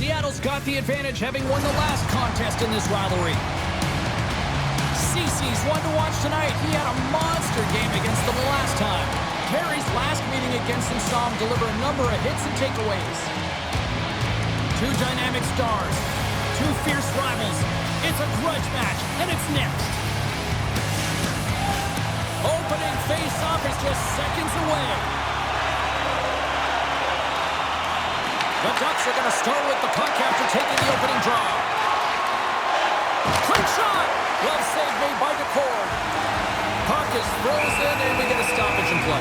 Seattle's got the advantage, having won the last contest in this rivalry. Cece's one to watch tonight. He had a monster game against them the last time. Terry's last meeting against him saw him deliver a number of hits and takeaways. Two dynamic stars, two fierce rivals. It's a grudge match, and it's next. Opening face-off is just seconds away. The Ducks are going to start with the puck after taking the opening draw. Quick shot! Glove save made by DeCord. Puck is frozen, and we get a stoppage in play.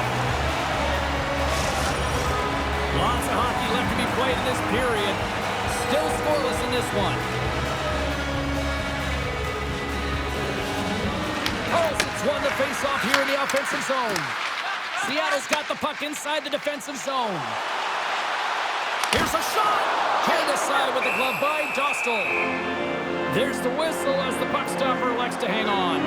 Lots of hockey left to be played in this period. Still scoreless in this one. Carlson's won the face-off here in the offensive zone. Seattle's got the puck inside the defensive zone. Here's a shot! Pulled aside with the glove by Dostal. There's the whistle as the puck stopper elects to hang on.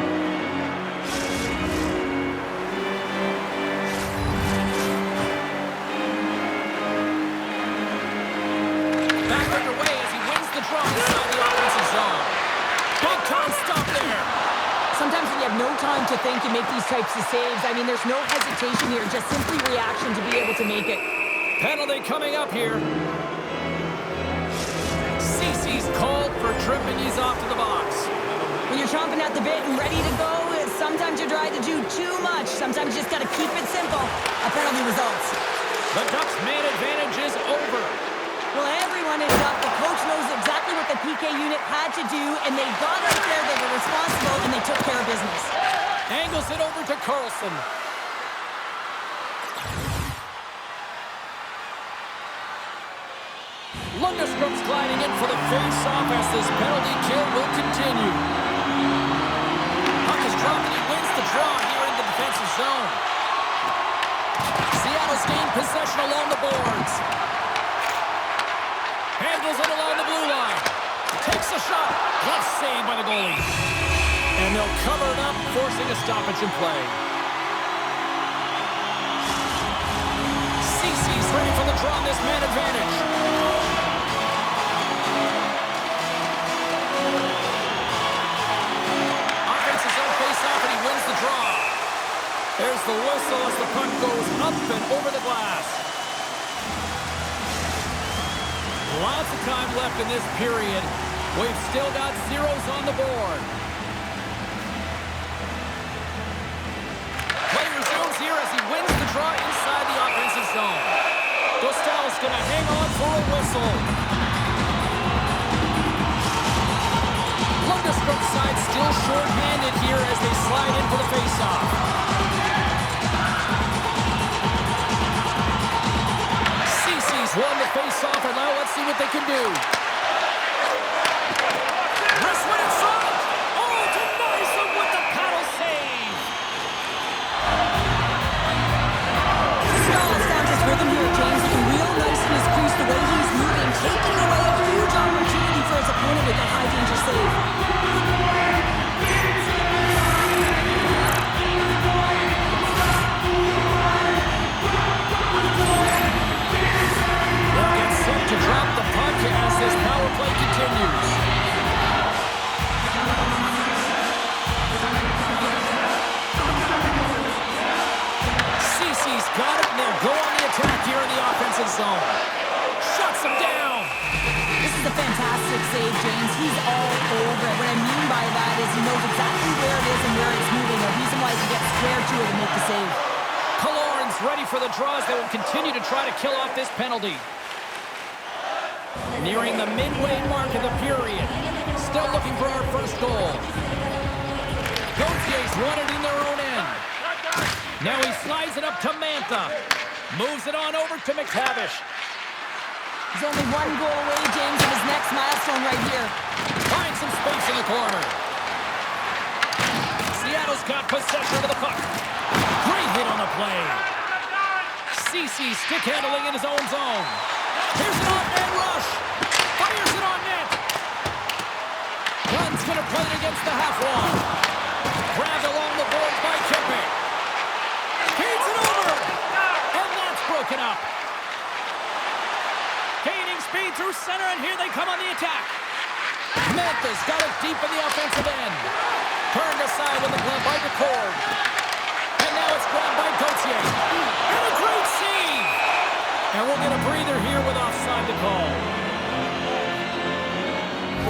Back underway as he wins the draw inside the offensive zone. Big time stop there. Sometimes when you have no time to think, you make these types of saves. I mean, there's no hesitation here, just simply reaction to be able to make it. Penalty coming up here. Cece's called for tripping. He's off to the box. When you're chomping at the bit and ready to go, sometimes you try to do too much. Sometimes you just got to keep it simple. A penalty results. The Ducks' man advantage is over. Well, everyone is up. The coach knows exactly what the PK unit had to do, and they got out there, they were responsible, and they took care of business. Angles it over to Carlson. Lundstrom's gliding in for the face-off as this penalty kill will continue. Puck is dropped and he wins the draw here in the defensive zone. Seattle's gained possession along the boards. Handles it along the blue line. Takes a shot. Glove saved by the goalie. And they'll cover it up, forcing a stoppage in play. Cece's ready for the draw on this man advantage. There's the whistle as the puck goes up and over the glass. Lots of time left in this period. We've still got zeros on the board. Play resumes here as he wins the draw inside the offensive zone. Dostal's going to hang on for a whistle. Lundstrom's side still short-handed here as they slide in for the face-off. Won the face-off, and now let's see what they can do. Wrist went in front. Oh, denies him with the paddle save. Stahl's found his rhythm here, James. Looking real nice in his crease, the way he's moving, taking away a huge opportunity for his opponent with that high-danger save. To drop the puck as this power play continues. Cece's got it, and they'll go on the attack here in the offensive zone. Shuts him down. This is a fantastic save, James. He's all over it. What I mean by that is he knows exactly where it is and where it's moving. The reason why he gets square to it and make the save. Killorn's ready for the draws. They will continue to try to kill off this penalty. Nearing the midway mark of the period. Still looking for our first goal. Gautier's won it in their own end. Now he slides it up to Mantha. Moves it on over to McTavish. He's only one goal away, James, from his next milestone right here. Finds some space in the corner. Seattle's got possession of the puck. Great hit on the play. Cece stick handling in his own zone. Here's an off-man rush. Fires it on net. Gunn's going to play it against the half wall. Grabbed along the boards by Kempe. Feeds it over. And that's broken up. Gaining speed through center, and here they Davis got it deep in the offensive end. Turned aside with the glove by McCord. And now it's grabbed by Gauthier. And a great save! And we'll get a breather here with offside to call.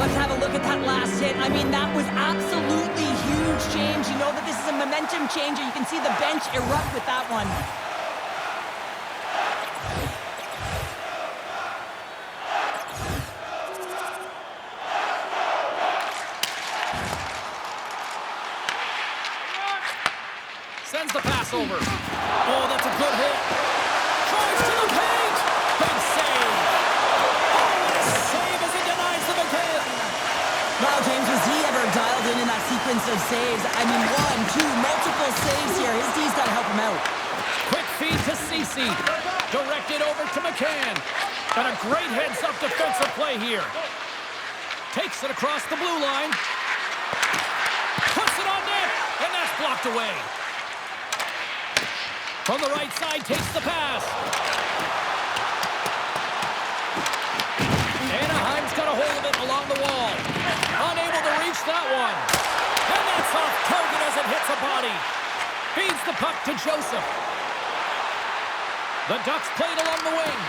Let's have a look at that last hit. I mean, that was absolutely huge change. You know that this is a momentum changer. You can see the bench erupt with that one. Sends the pass over. Oh, that's a good hit. Drives to the paint. Big save. Oh, what a save as he denies them again. Wow, James, was he ever dialed in that sequence of saves? I mean, 1, 2, multiple saves here. His D's got to help him out. Quick feed to Ceci. Directed over to McCann. And a great heads-up defensive play here. Takes it across the blue line. Puts it on net. And that's blocked away. From the right side, takes the pass. Anaheim's got a hold of it along the wall. Unable to reach that one. And that's off target as it hits a body. Feeds the puck to Joseph. The Ducks played along the wing.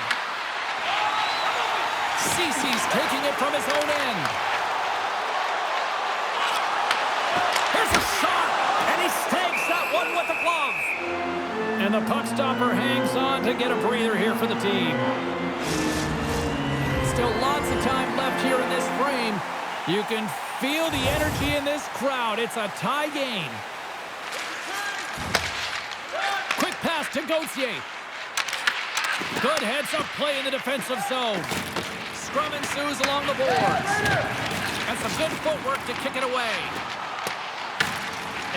Ceci's taking it from his own end. Here's a shot, and he snags that one with the glove. And the puck stopper hangs on to get a breather here for the team. Still lots of time left here in this frame. You can feel the energy in this crowd. It's a tie game. Quick pass to Gauthier. Good heads-up play in the defensive zone. Scrum ensues along the boards. And some good footwork to kick it away.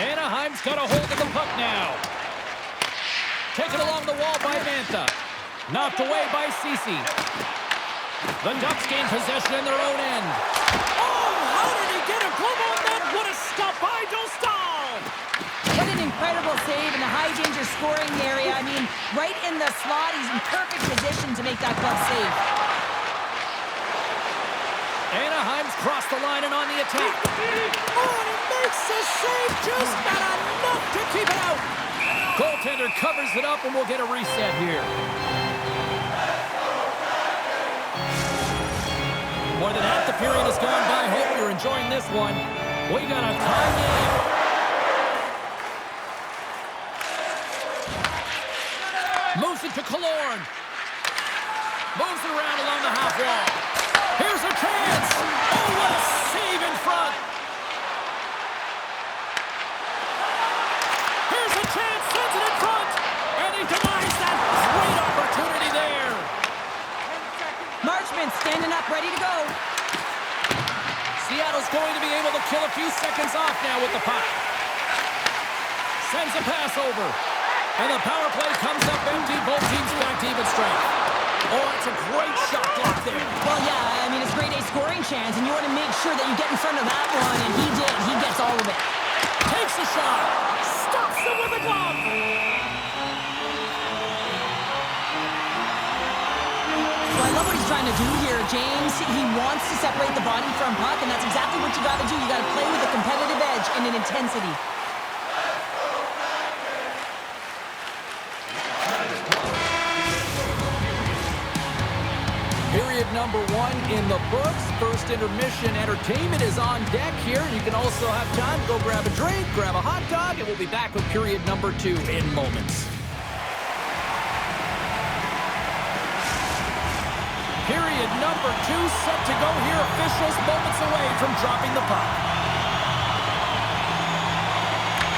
Anaheim's got a hold of the puck now. Taken along the wall by Mantha. Knocked away by Ceci. The Ducks gain possession in their own end. Oh, how did he get a glove on that? What a stop by Dostal! What an incredible save in the high-danger scoring area. I mean, right in the slot, he's in perfect position to make that glove save. Anaheim's crossed the line and on the attack. Oh, and he makes the save, just not enough to keep it out. Goaltender covers it up, and we'll get a reset here. More than half the period has gone by. Hope you're enjoying this one. We got a tie game. Moves it to Killorn. Moves it around along the half wall. Here's a chance. Oh, what a save in front. Here's a chance. Sends it in front. And he denies that great opportunity there. Marchment standing up, ready to go. Seattle's going to be able to kill a few seconds off now with the puck. Sends a pass over. And the power play comes up empty. Both teams back to even strength. Oh, that's a great shot block there. Well, yeah, I mean, it's grade A scoring chance, and you want to make sure that you get in front of that one, and he did. He gets all of it. Takes a shot. Stops it with a glove. So I love what he's trying to do here, James. He wants to separate the body from puck, and that's exactly what you got to do. You got to play with a competitive edge and an intensity. Period number 1 in the books. First intermission entertainment is on deck here. You can also have time to go grab a drink, grab a hot dog, and we'll be back with period number 2 in moments. Period number 2 set to go here. Officials moments away from dropping the puck.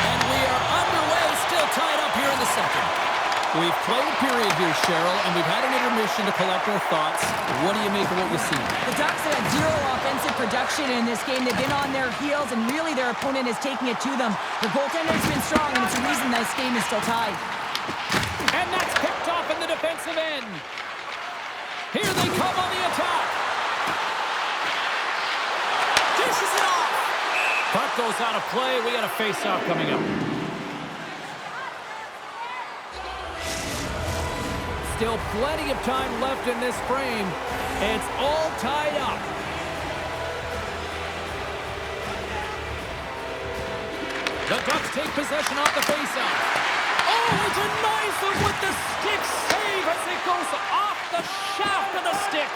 And we are underway, still tied up here in the second. We've played a period here, Cheryl, and we've had an intermission to collect our thoughts. What do you make of what you see? The Ducks have had zero offensive production in this game. They've been on their heels, and really their opponent is taking it to them. The goaltender's been strong, and it's the reason this game is still tied. And that's picked off in the defensive end. Here they come on the attack. Dishes it off. Puck goes out of play. We got a face-off coming up. Still plenty of time left in this frame. It's all tied up. take possession off the faceoff. Oh, he denies them with the stick save as it goes off the shaft of the stick.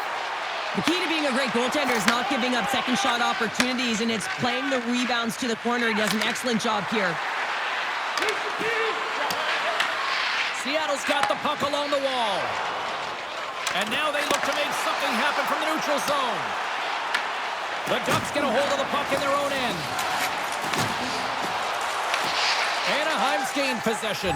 The key to being a great goaltender is not giving up second shot opportunities, and it's playing the rebounds to the corner. He does an excellent job here. Seattle's got the puck along the wall. And now they look to make something happen from the neutral zone. The Ducks get a hold of the puck in their own end. Anaheim's gained possession.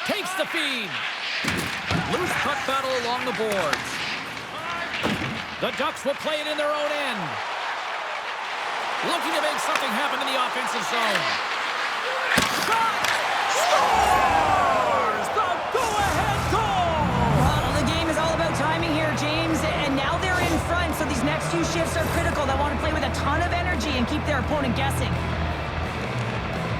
Takes the feed. Loose puck battle along the boards. The Ducks will play it in their own end. Looking to make something happen in the offensive zone. Shot! Scores! The go-ahead goal! Well, the game is all about timing here, James, and now they're in front, so these next two shifts are critical. They want to play with a ton of energy and keep their opponent guessing.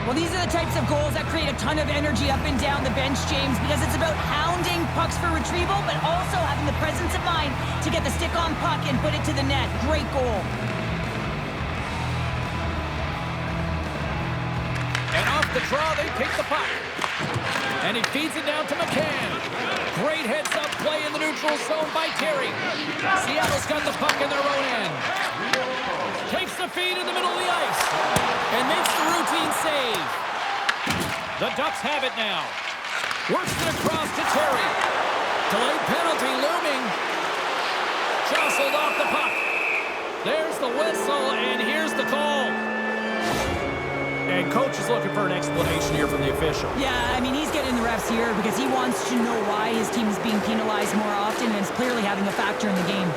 Well, these are the types of goals that create a ton of energy up and down the bench, James, because it's about hounding pucks for retrieval, but also having the presence of mind to get the stick on puck and put it to the net. Great goal. And off the draw, they pick the puck. And he feeds it down to McCann. Great heads-up play in the neutral zone by Terry. Seattle's got the puck in their own end. Takes the feed in the middle of the ice. And makes the routine save. The Ducks have it now. Works it across to Terry. Delayed penalty looming. Jostled off the puck. There's the whistle, and here's the call. And coach is looking for an explanation here from the official. Yeah, I mean, he's getting the refs here because he wants to know why his team is being penalized more often, and it's clearly having a factor in the game.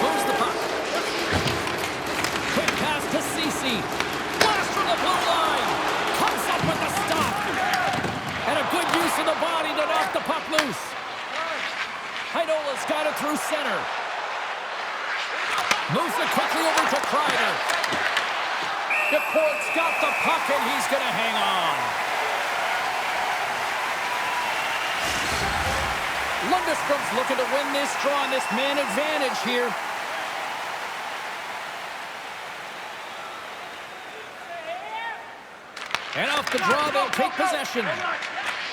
Moves the puck. Quick pass to Ceci. Blast from the blue line. Comes up with the stop. And a good use of the body to knock the puck loose. Heidola's got it through center. Moves it quickly over to Kreider. DePort's got the puck, and he's going to hang on. Lundstrom's looking to win this draw on this man advantage here. And off the draw, they'll take possession.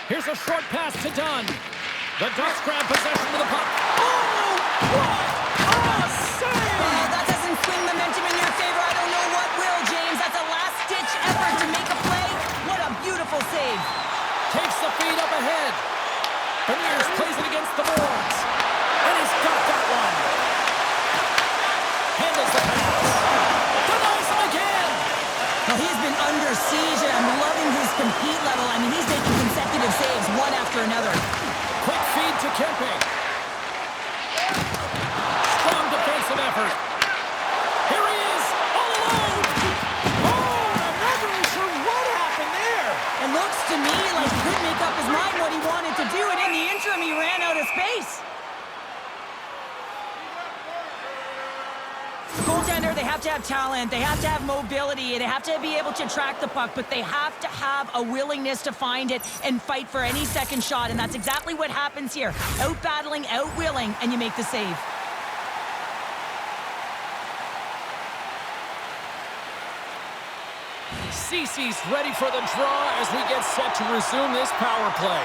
Here's a short pass to Dunn. The Ducks grab possession of the puck. Oh, what a save! Well, that doesn't swing momentum in your favor. I don't know what will, James. That's a last-ditch effort to make a play. What a beautiful save. Takes the feed up ahead. Beniers plays it against the boards. And he's got that one. Handles the pass. Denies him again. Well, he's been under siege, and I'm loving his compete level. I mean, he's making consecutive saves, one after another. Quick feed to Kempe. Strong defensive effort. Here he is, all alone. Oh, I'm not really sure what happened there. It looks to me like he couldn't make up his mind what he wanted to do, and in the interim, he ran out of space. Goaltender, they have to have talent, they have to have mobility, they have to be able to track the puck, but they have to have a willingness to find it and fight for any second shot, and that's exactly what happens here. Out-battling, out-willing, and you make the save. Cece's ready for the draw as we get set to resume this power play.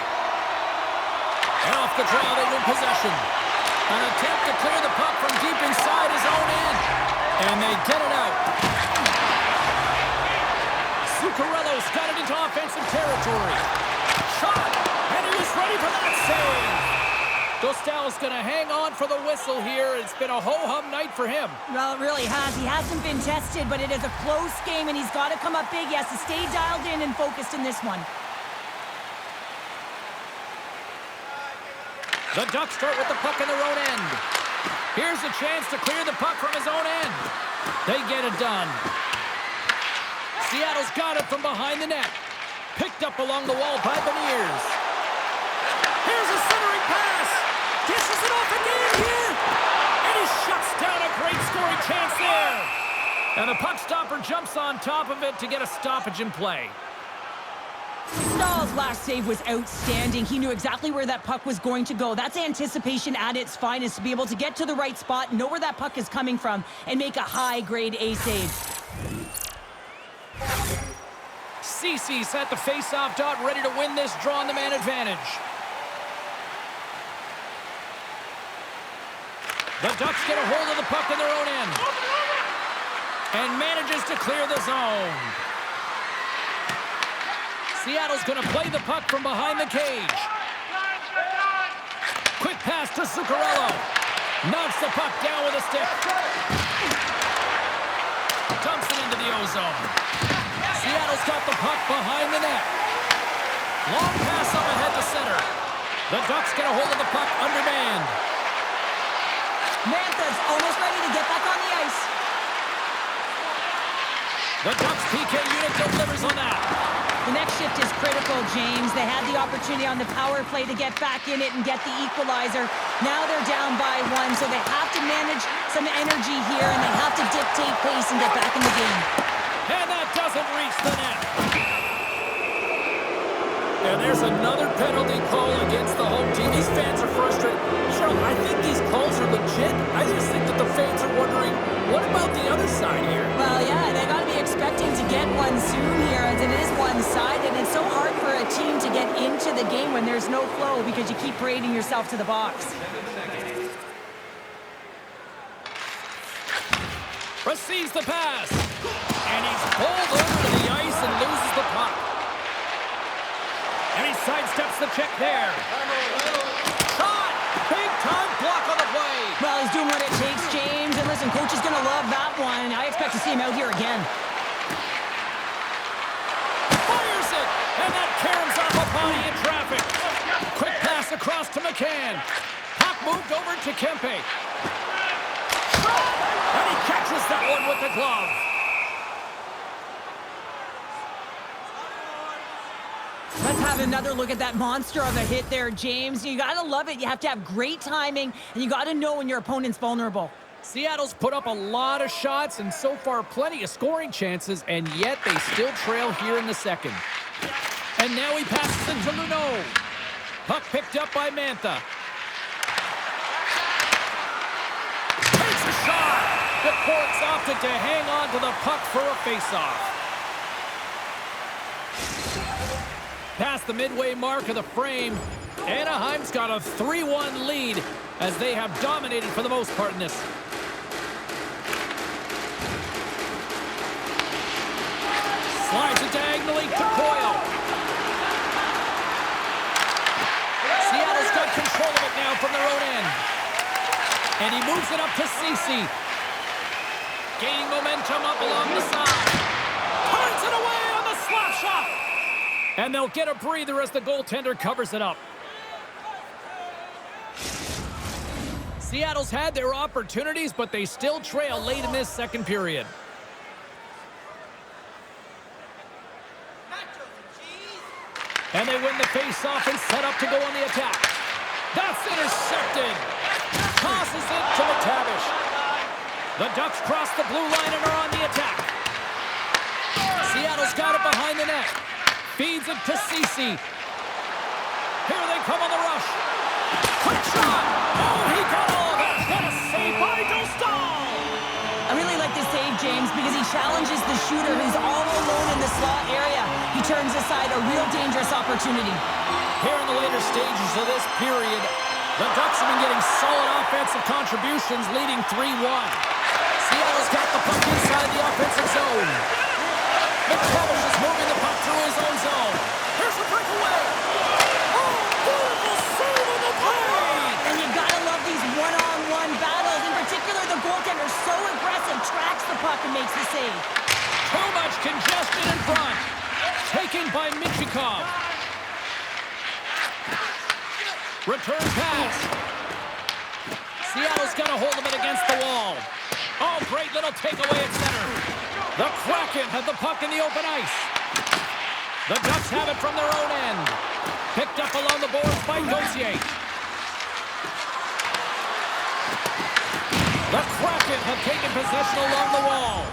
And off the draw, they win possession. An attempt to clear the puck from deep inside his own end. And they get it out. Zuccarello's got it into offensive territory. Shot! And he was ready for that save. Dostal's going to hang on for the whistle here. It's been a ho-hum night for him. Well, it really has. He hasn't been tested, but it is a close game, and he's got to come up big. He has to stay dialed in and focused in this one. The Ducks start with the puck in their own end. Here's a chance to clear the puck from his own end. They get it done. Seattle's got it from behind the net. Picked up along the wall by Beniers. Here's a centering pass. Dishes it off again here. And he shuts down a great scoring chance there. And the puck stopper jumps on top of it to get a stoppage in play. Stahl's last save was outstanding. He knew exactly where that puck was going to go. That's anticipation at its finest, to be able to get to the right spot, know where that puck is coming from, and make a high-grade A save. Ceci's at the face-off dot, ready to win this draw on the man advantage. The Ducks get a hold of the puck in their own end and manages to clear the zone. Seattle's going to play the puck from behind the cage. Quick pass to Zuccarello. Knocks the puck down with a stick. Dumps it into the O-zone. Seattle's got the puck behind the net. Long pass up ahead to center. The Ducks get a hold of the puck undermanned. Mantha's almost ready to get back on the ice. The Ducks PK unit delivers on that. The next shift is critical, James. They had the opportunity on the power play to get back in it and get the equalizer. Now they're down by 1, so they have to manage some energy here, and they have to dictate pace and get back in the game. And that doesn't reach the net. And there's another penalty call against the home team. These fans are frustrated. Cheryl, I think these calls are legit. I just think that the fans are wondering, what about the other side here? Well, yeah, they got to be expecting to get one soon here, as it is one-sided. It's so hard for a team to get into the game when there's no flow because you keep parading yourself to the box. Receives the pass. And he's pulled over to the ice and loses the puck. And he sidesteps the check there. Shot! Big time block on the play. Well, he's doing what it takes, James. And listen, coach is going to love that one. I expect to see him out here again. Fires it! And that caroms off a body in traffic. Quick pass across to McCann. Puck moved over to Kempe. Shot! And he catches that one with the glove. Let's have another look at that monster of a hit there, James. You got to love it. You have to have great timing, and you got to know when your opponent's vulnerable. Seattle's put up a lot of shots and so far plenty of scoring chances, and yet they still trail here in the second. And now he passes it to Luneau. Puck picked up by Mantha. Takes a shot. The Corks opted to hang on to the puck for a faceoff. Past the midway mark of the frame, Anaheim's got a 3-1 lead as they have dominated for the most part in this. Slides it diagonally to Coyle. Seattle's got control of it now from their own end. And he moves it up to Ceci. Gaining momentum up along the side. Turns it away on the slap shot. And they'll get a breather as the goaltender covers it up. Seattle's had their opportunities, but they still trail late in this second period. And they win the face-off and set up to go on the attack. That's intercepted. Tosses it to McTavish. The Ducks cross the blue line and are on the attack. Seattle's got it behind the net. Feeds it to Ceci. Here they come on the rush. Quick shot. Oh, he got all of it. What a save by Dostal. I really like this save, James, because he challenges the shooter who's all alone in the slot area. He turns aside a real dangerous opportunity. Here in the later stages of this period, the Ducks have been getting solid offensive contributions, leading 3-1. Seattle's got the puck inside the offensive zone. McTavish is moving the puck through his own zone. Here's the breakaway. Oh, beautiful save on the play. And you gotta love these one-on-one battles. In particular, the goaltender so aggressive, tracks the puck and makes the save. Too much congestion in front. Taken by Michikov. Return pass. Seattle's got a hold of it against the wall. Oh, great little takeaway at center. The Kraken have the puck in the open ice. The Ducks have it from their own end. Picked up along the boards by Gauthier. The Kraken have taken possession along the wall.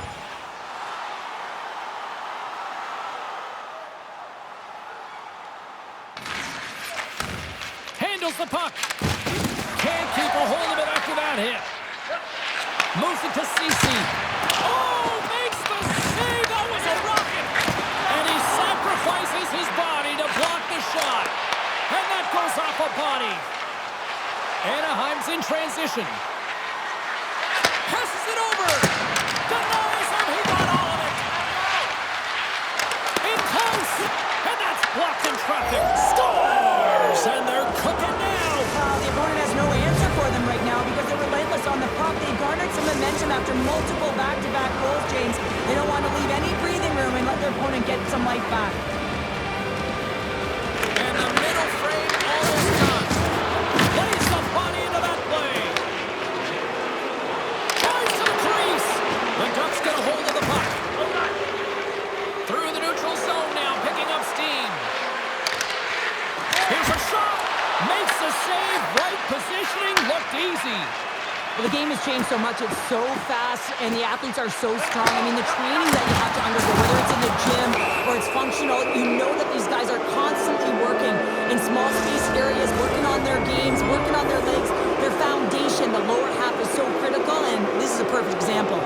handles the puck. Can't keep a hold of it after that hit. Moves it to Ceci. Oh, makes the save. That was a rocket. And he sacrifices his body to block the shot. And that goes off a body. Anaheim's in transition. Passes it over. Denies him. He got all of it. In close. And that's blocked in traffic. Scores. And they're cooking now. The opponent has no answer for them right now because they're relentless on the puck. They garnered some momentum after multiple back-to-back goals, James. They don't want to leave any breathing room and let their opponent get some life back. And the middle frame almost done. Plays the body into that play. Tries to the crease. The Ducks get a hold of the puck. Through the neutral zone now, picking up steam. Here's a shot. Makes the save. Right positioning. Looked easy. Well, the game has changed so much. It's so fast, and the athletes are so strong. I mean, the training that you have to undergo, whether it's in the gym or it's functional, you know that these guys are constantly working in small space areas, working on their games, working on their legs. Their foundation, the lower half, is so critical, and this is a perfect example.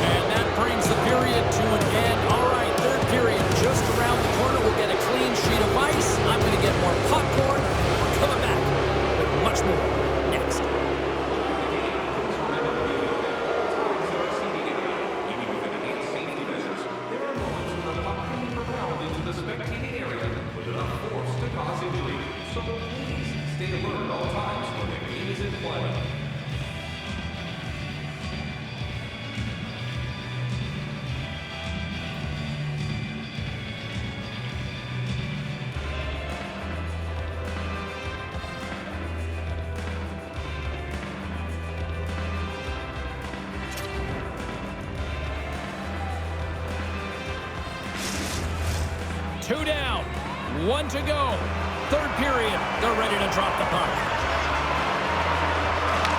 And that brings the period to an end. All right, third period just around the corner. We'll get a clean sheet of ice. I'm going to get more popcorn. We're coming back with much more next. Two down, one to go. Third period, they're ready to drop the puck.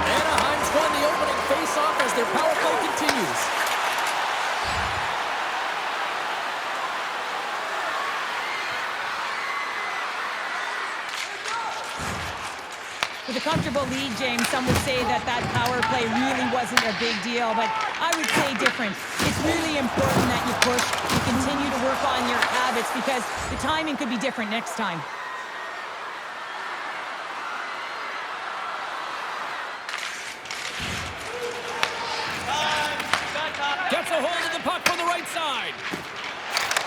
Anaheim's won the opening face-off as their power play continues. With a comfortable lead, James, some would say that power play really wasn't a big deal, but I would say different. It's really important that you push, you continue to work on your habits because the timing could be different next time. Gets a hold of the puck from the right side.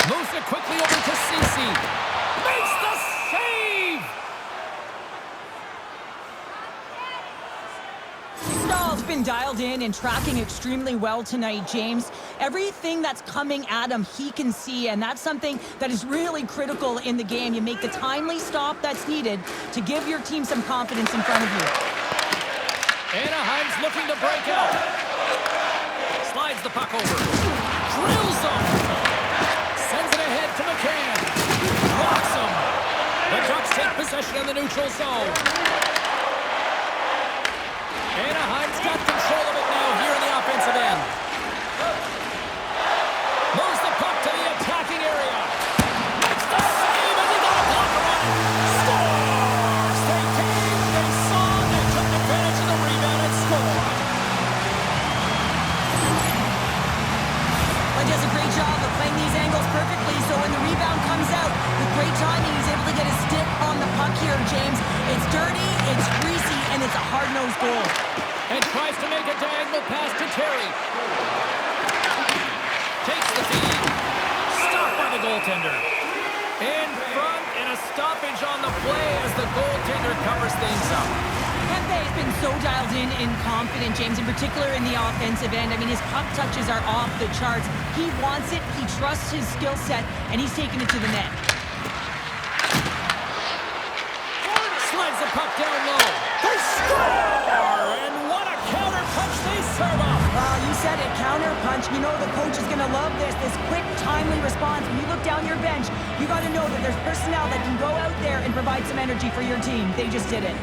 Moves it quickly over to Ceci. Makes the save! Stahl's been dialed in and tracking extremely well tonight, James. Everything that's coming at him, he can see, and that's something that is really critical in the game. You make the timely stop that's needed to give your team some confidence in front of you. Anaheim's looking to break out. Slides the puck over. Drills him. Sends it ahead to McCann. Blocks him. The Ducks take possession in the neutral zone. Anaheim's got control of it now here in the offensive end. Moves the puck to the attacking area. Makes the save, and he got a blocker on it. Scores! They came, they saw, they took advantage of the rebound and scored. He does a great job of playing these angles perfectly, so when the rebound comes out, with great timing, he's able to get his stick on the puck here, James. It's dirty, it's greasy, and it's a hard-nosed goal. And tries to make a diagonal pass to Terry. Takes the feed. Stopped by the goaltender. In front, and a stoppage on the play as the goaltender covers things up. Kempe's been so dialed in and confident, James, in particular in the offensive end. I mean, his puck touches are off the charts. He wants it, he trusts his skill set, and he's taking it to the net. Slides the puck down low. They score! And what a counter punch they serve up. Well, you said it, counter punch. You know the coach is going to love this quick, timely response. When you look down your bench, you got to know that there's personnel that can go out there and provide some energy for your team. They just did it.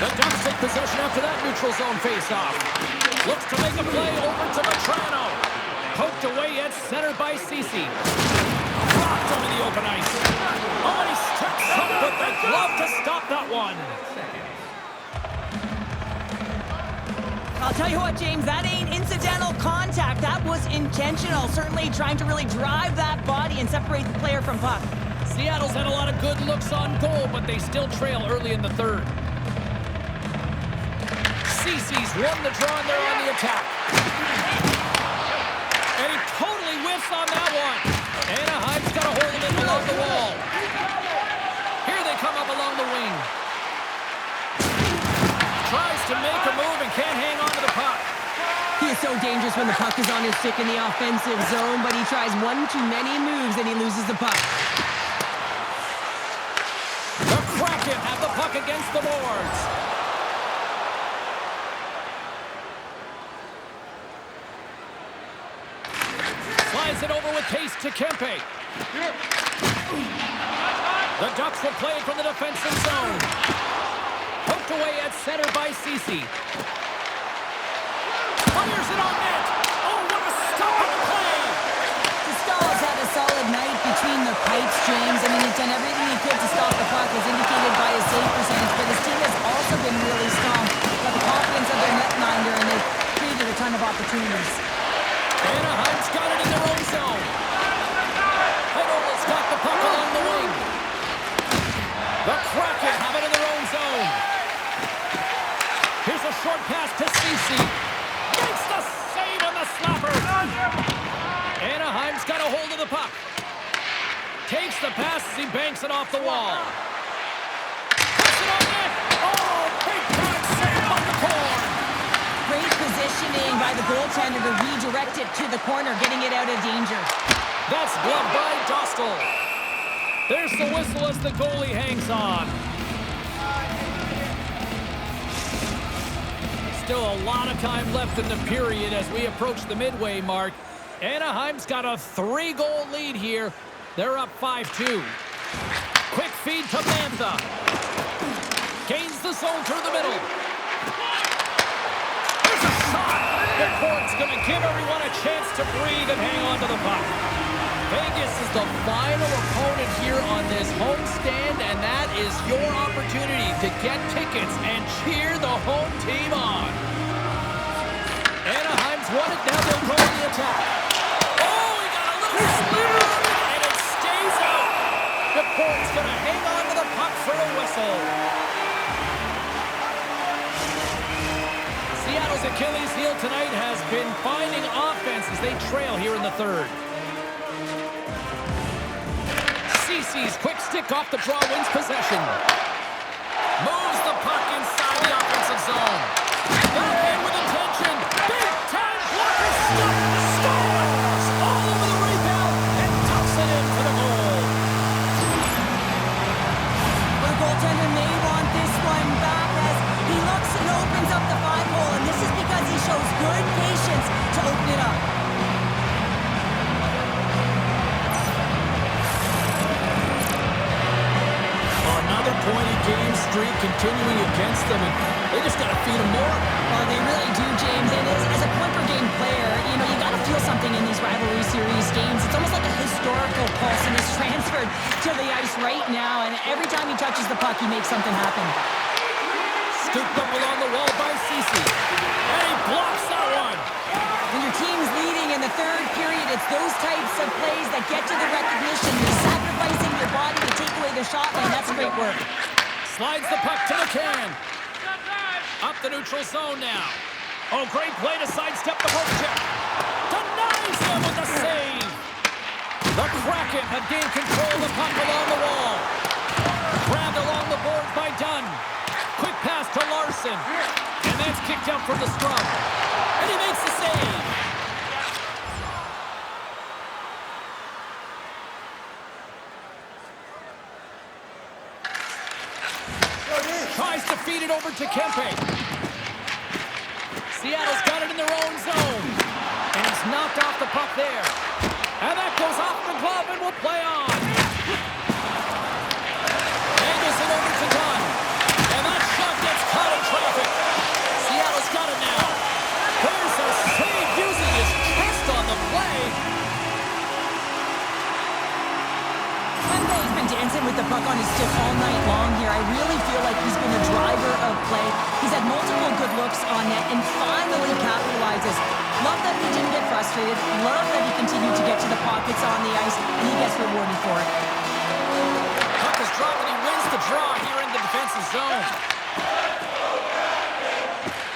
The Ducks take possession after that neutral zone face-off. Looks to make a play over to Matrano. Poked away at center by Ceci. Dropped over the open ice. Oh, and he steps up with the glove to stop that one. I'll tell you what, James, that ain't incidental contact. That was intentional. Certainly trying to really drive that body and separate the player from puck. Seattle's had a lot of good looks on goal, but they still trail early in the third. Ceci's won the draw, and they're on the attack. And he totally whiffs on that one. Anaheim's got a hold of it along the wall. Here they come up along the wing. Tries to make a move and can't hang on to the puck. He is so dangerous when the puck is on his stick in the offensive zone, but he tries one too many moves and he loses the puck. The Kraken have the puck against the boards. Slides it over with pace to Kempe. The Ducks will play it from the defensive zone. Poked away at center by Ceci. Fires it on net. Oh, what a stop on the play. Stahl's had a solid night between the pipes, James. I mean, he's done everything he could to stop the puck, as indicated by his save percentage, but his team has also been really strong. Got the confidence of their netminder, and they've created a ton of opportunities. Anaheim's got it in their own zone. Heinola's got the puck along the wing. The Kraken have it in their own zone. Here's a short pass to Ceci. Makes the save on the slapper. Anaheim's got a hold of the puck. Takes the pass as he banks it off the wall. Puts it on net. Oh, big time save on the corner. Great positioning by the goaltender to redirect it to the corner, getting it out of danger. That's gloved by Dostal. There's the whistle as the goalie hangs on. Still a lot of time left in the period as we approach the midway mark. Anaheim's got a 3-goal lead here. They're up 5-2. Quick feed to Mantha. Gains the zone through the middle. There's a shot. The court's going to give everyone a chance to breathe and hang on to the puck. Vegas is the final opponent here on this homestand, and that is your opportunity to get tickets and cheer the home team on. Anaheim's won it, now they'll go on the attack. Oh, he got a little slither, and it stays out. The court's going to hang on to the puck for a whistle. Seattle's Achilles heel tonight has been finding offense as they trail here in the third. Ceci's quick stick off the draw wins possession. Moves the puck inside the offensive zone. Back in with intention. Big time blocker stop. Scores all over the rebound and tucks it into the goal. The goaltender may want this one back as he looks and opens up the 5-hole, and this is because he shows good patience to open it up. Another point-a-game streak continuing against them, and they just got to feed them more. Well, they really do, James. And as a point-per-game player, you know, you got to feel something in these rivalry series games. It's almost like a historical pulse, and it's transferred to the ice right now. And every time he touches the puck, he makes something happen. Scooped up along the wall by Ceci, and he blocks that one. When your team's leading in the third period, it's those types of plays that get you the recognition. You're sacrificing your body to take away the shot lane. That's great work. Slides the puck to McCann. Up the neutral zone now. Oh, great play to sidestep the poke check. Denies him with the save. The Kraken have gained control of the puck along the wall. Grabbed along the board by Dunn. Quick pass to Larson. And that's kicked out from the scrum. And he makes the save. Tries to feed it over to Kempe. Seattle's got it in their own zone. And he's knocked off the puck there. And that goes off the glove and will play on. Angles it over to Dunn. And that shot gets caught in traffic. Seattle's got it now. There's a save using his chest on the play. dancing with the puck on his stick all night long here. I really feel like he's been a driver of play. He's had multiple good looks on net and finally capitalizes. Love that he didn't get frustrated. Love that he continued to get to the pockets on the ice, and he gets rewarded for it. Puck is dropped, and he wins the draw here in the defensive zone.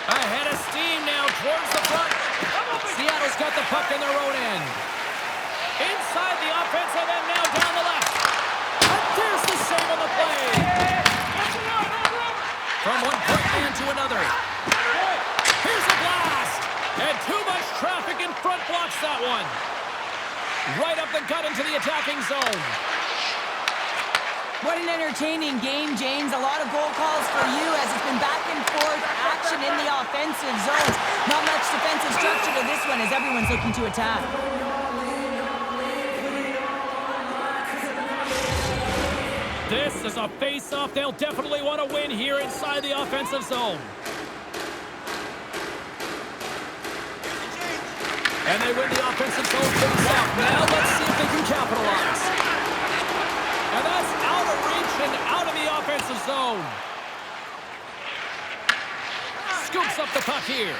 Ahead of steam now towards the front. Seattle's got the puck in their own end. Inside the offensive end now down the left. And there's the save on the play. From one point man to another. Here's a blast. And too much traffic in front blocks that one. Right up the gut into the attacking zone. What an entertaining game, James. A lot of goal calls for you as it's been back and forth action in the offensive zones. Not much defensive structure to this one as everyone's looking to attack. This is a face-off they'll definitely want to win here inside the offensive zone. And they win the offensive zone face-off. Now let's see if they can capitalize. And that's out of reach and out of the offensive zone. Scoops up the puck here.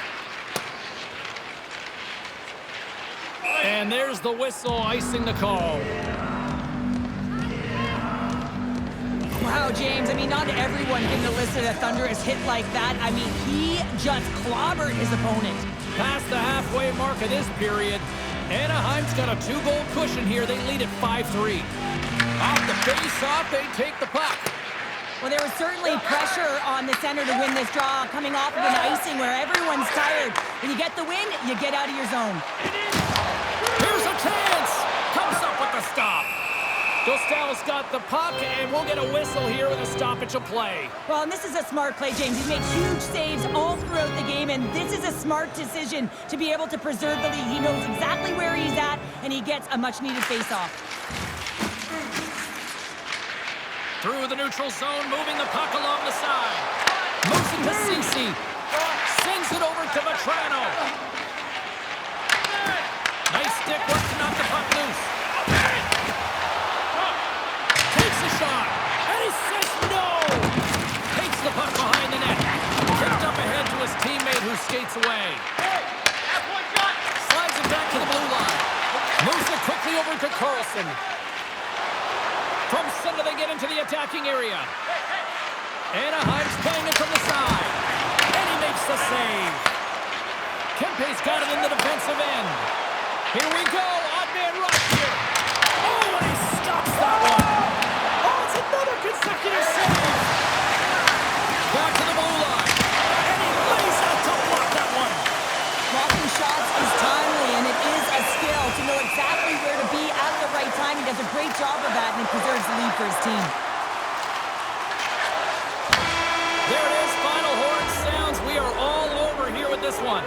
And there's the whistle icing the call. Wow, James, I mean, not everyone can elicit a thunderous hit like that. I mean, he just clobbered his opponent. Past the halfway mark of this period, Anaheim's got a 2-goal cushion here. They lead at 5-3. Off the face-off, they take the puck. Well, there was certainly pressure on the center to win this draw, coming off of an icing where everyone's tired. When you get the win, you get out of your zone. Here's a chance. Comes up with the stop. Dostal's got the puck, and we'll get a whistle here with a stoppage of play. Well, and this is a smart play, James. He's made huge saves all throughout the game, and this is a smart decision to be able to preserve the lead. He knows exactly where he's at, and he gets a much-needed face-off. Through the neutral zone, moving the puck along the side. Moves it to Ceci. Sends it over to Vetrano. Nice stick work to knock the puck loose. Takes a shot, and he says no! Takes the puck behind the net. Kicked up ahead to his teammate who skates away. Slides it back to the blue line. Moves it quickly over to Carlson. From center, they get into the attacking area. Anaheim's playing it from the side. And he makes the save. Kempe's got it in the defensive end. Here we go. Odd man rush here. Oh, and he stops that one. Oh, it's another consecutive save. Back to the blue line. And he lays out to block that one. Blocking shots is timely, and it is a skill to know exactly where to be at the right time. He does a great job of that, and he preserves the lead for his team. There it is. Final horn sounds. We are all over here with this one.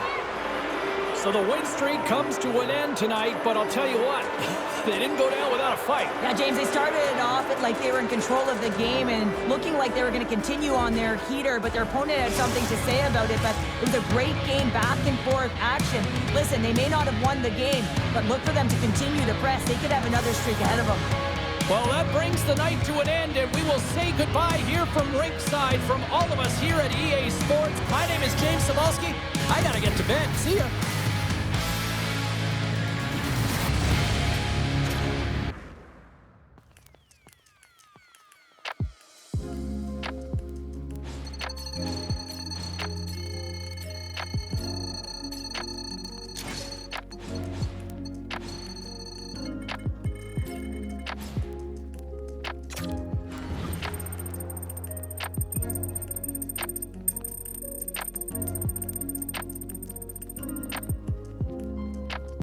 So the win streak comes to an end tonight, but I'll tell you what, they didn't go down without a fight. Yeah, James, they started it off like they were in control of the game and looking like they were going to continue on their heater, but their opponent had something to say about it. But it was a great game, back and forth action. Listen, they may not have won the game, but look for them to continue to press. They could have another streak ahead of them. Well, that brings the night to an end, and we will say goodbye here from Rinkside from all of us here at EA Sports. My name is James Cybulski. I got to get to bed. See ya.